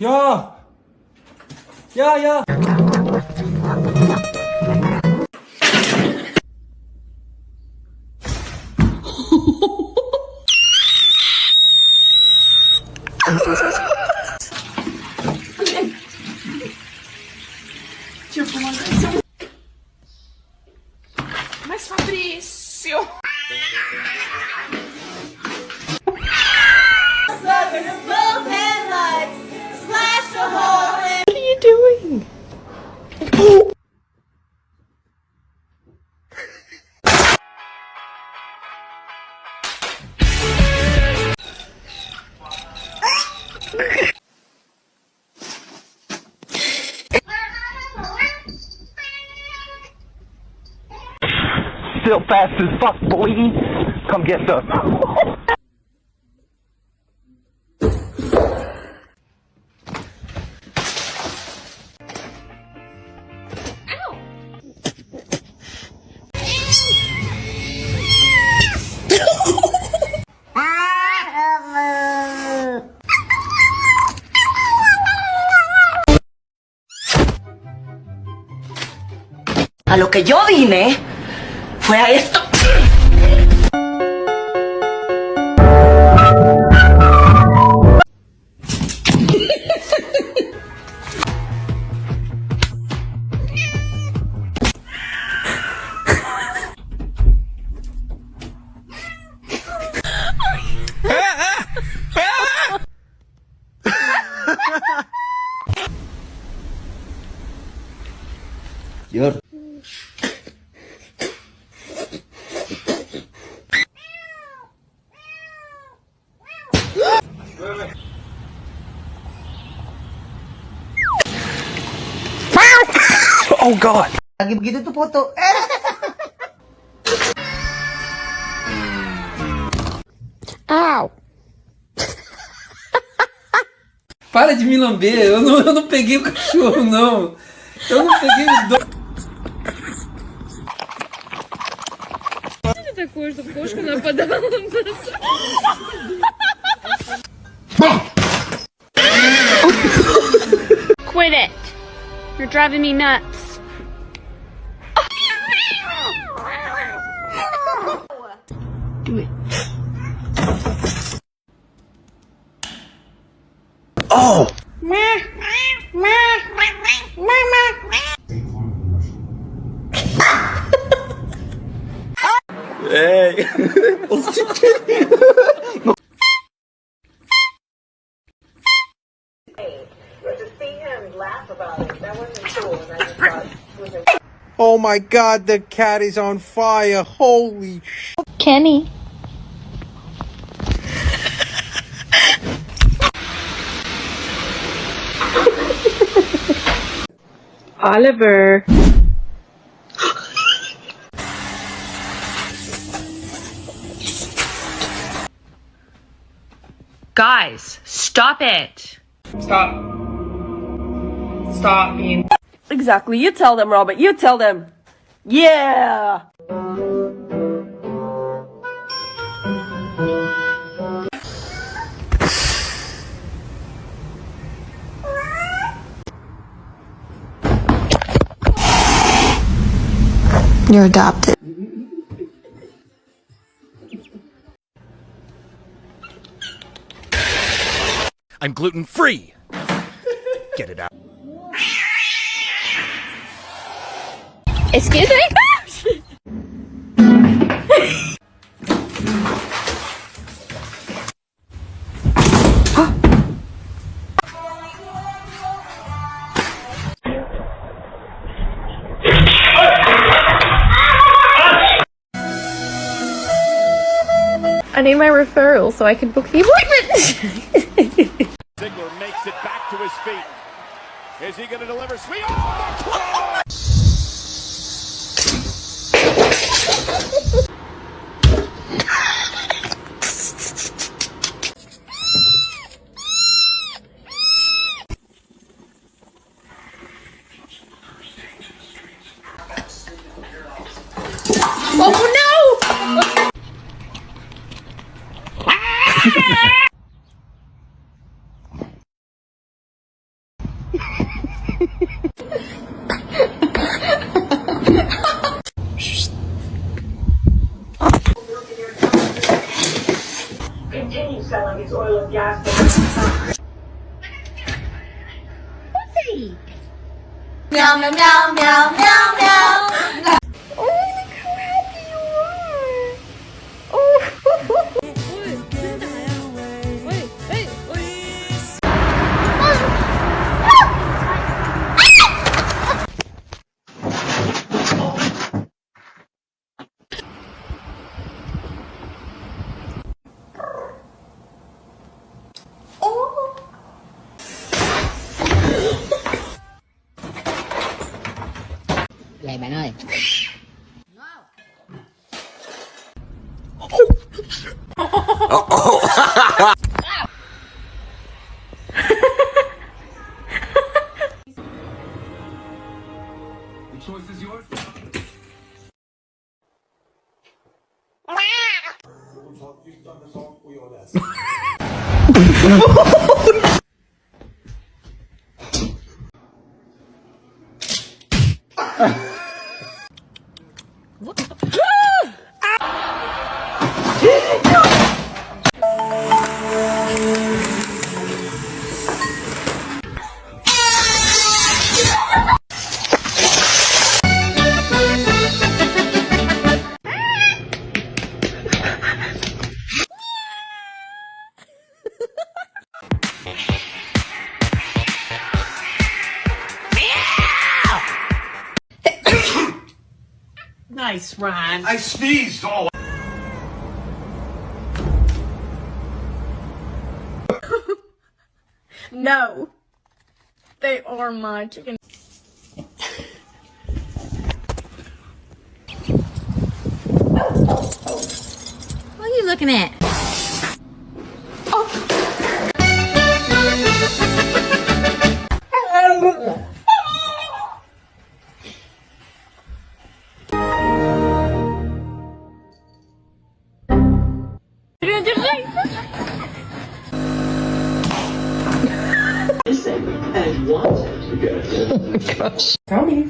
야! 야, 야! Mas Fabrício! What are you doing? Still fast as fuck, boy. Come get some. A lo que yo vine fue a esto. 열. Oh God. Lagi begitu tuh foto. Ow! Para de me lamber, eu não peguei o cachorro, não. Eu não peguei os dois. Ты такой, что кошка нападала на нас. Quit it! You're driving me nuts. Do it. Oh. Hey. Oh my God, the cat is on fire. Holy sh! Kenny. Oliver. Guys, stop it. Stop being. Exactly. You tell them, Robert. You tell them. Yeah. You're adopted. I'm gluten-free. Get it out. Excuse me? I need my referral so I can book the appointment. Ziggler makes it back to his feet. Is he going to deliver sweet? Oh, Oh no! sound like it's oil and gas. Meow, meow, meow, meow, meow, meow. Oh, look how happy you are. Oh. Vậy bạn ơi. The choice is yours. Nice, Ron. I sneezed all. No. They are my chicken. What are you looking at? Tony.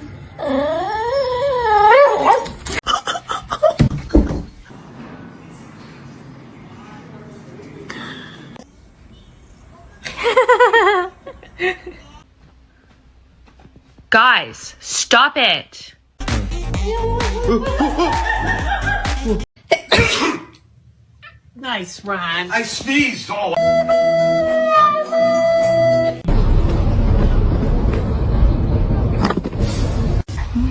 Guys, stop it. Nice, Ron. I sneezed all.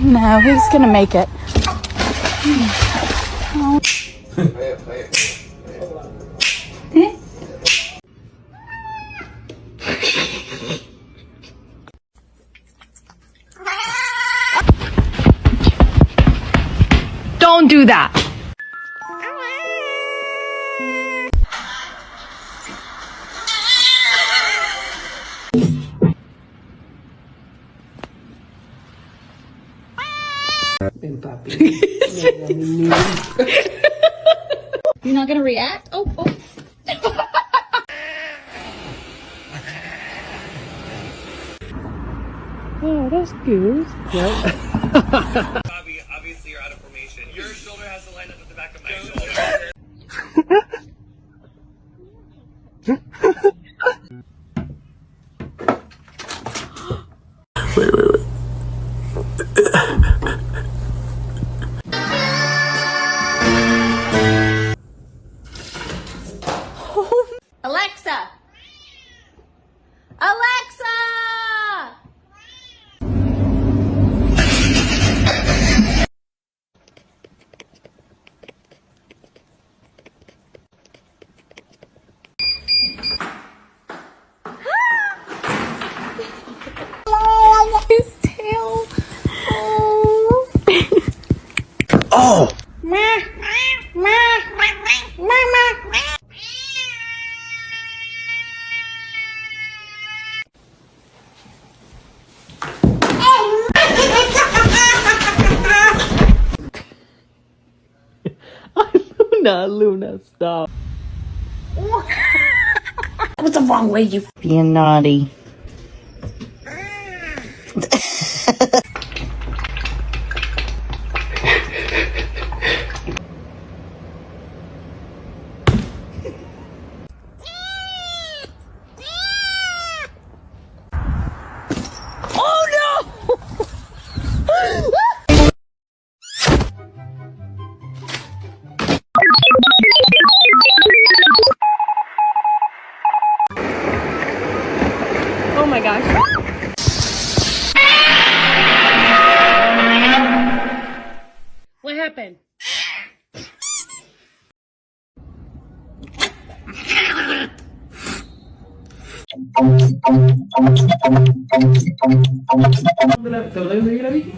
No, who's gonna make it? Don't do that. You're not gonna react? Oh. Oh, that's good. Bobby, obviously you're out of formation. Your shoulder has to line up with the back of my shoulder. Alexa! Alexa! His tail. Oh! Luna, stop. What's the wrong way, you being naughty? ¿Te lo doy la bici?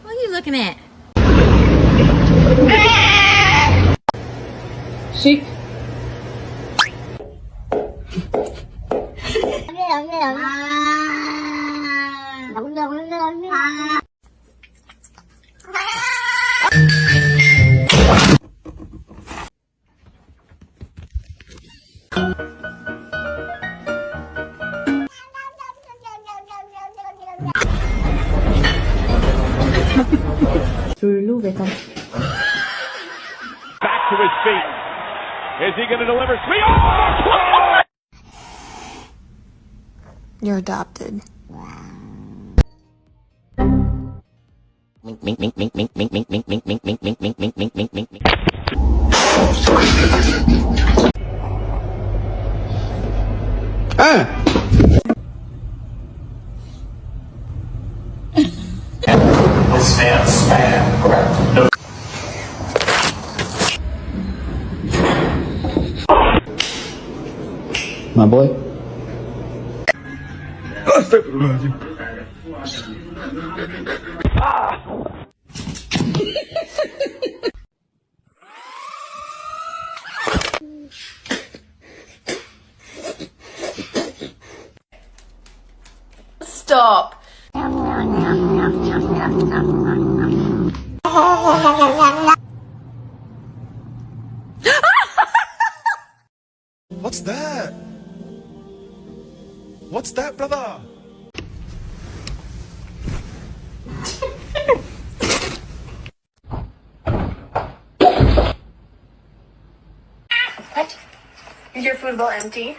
What are you looking at? Chic. Back to his feet. Is he going to deliver? Sweet. Oh! You're adopted. My boy. Stop. What's that? What's that, brother? Is your food bowl empty?